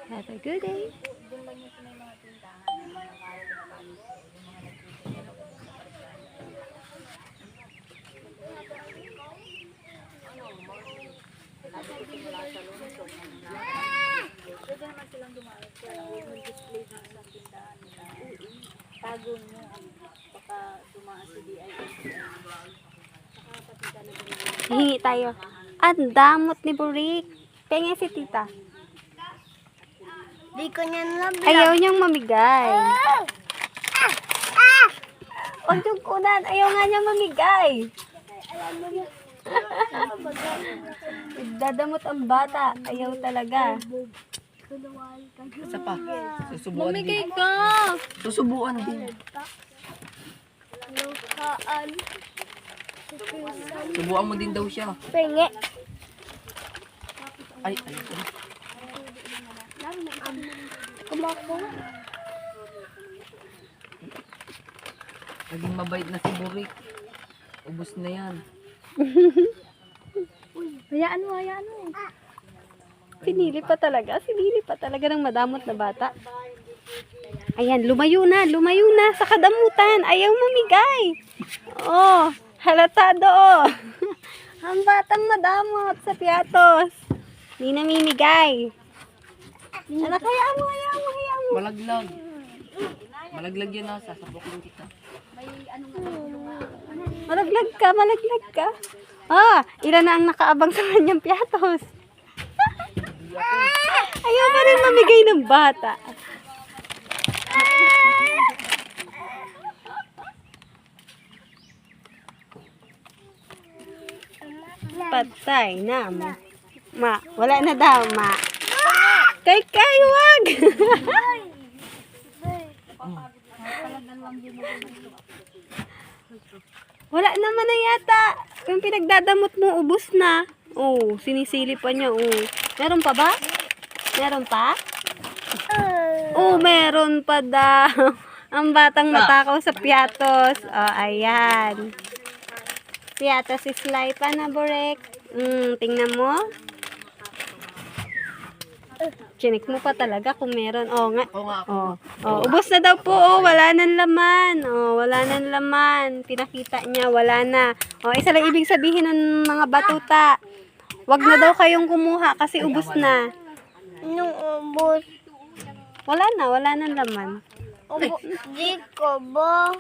Have a good day. Doon lang yung may mga tindahan na mga kahit na panis, yung mga nagtitinda na sa parkaan. Sabi ko simula sa lungsod, pwede naman silang dumayos kaya huwag mag-display ng isang tindahan nila. Tago nyo, baka dumaan si DILG. Saka pati talaga Hingi tayo. Ang damot ni Burik. Pengen si tita. di ko niya nalang Ayaw niyang mamigay. Huwag yung kunan. Ayaw nga niyang mamigay. Dadamot ang bata. Ayaw talaga. Isa pa. Susubuan Mamigay din. ka. Susubuan din. lukaan. Subuan mo din daw siya. Penge. Ay. Kumako. Naging mabait na si Burik. Ubus na yan. Hayaan mo, hayaan mo. Sinili pa talaga. Sinili pa talaga ng madamot na bata. Ayan, lumayo na sa kadamutan. Ayaw mamigay. Oh, halatado oh. Ang batang madamot sa piatos. Hindi namimigay. Anak, hayaan mo. Malaglag. Malaglag yan na. Sasabukin kita. Malaglag ka. Ah, ilan na ang nakaabang sa kanyang piatos. Ayaw pa rin mamigay ng bata. Patay na. Wala na daw, ma. Kay, wag. Wala naman na yata. Yung pinagdadamot mo, ubos na. Oh, sinisili pa niya. Oh. Meron pa ba? Meron pa? Oh, meron pa daw. Ang batang matakaw sa piatos. Oh, ayan. Piatos is life pa na, Borek. Tingnan mo. Chinik mo pa talaga kung meron. Oh, nga. Oo nga. Oh, ubos na daw po. Oh, wala nang laman. Oh, wala nang laman. Pinakita niya, wala na. Oh, isa lang ibig sabihin ng mga batuta. Wag na daw kayong kumuha kasi ubos na. Nung ubos. Wala nang laman. Di ko ba?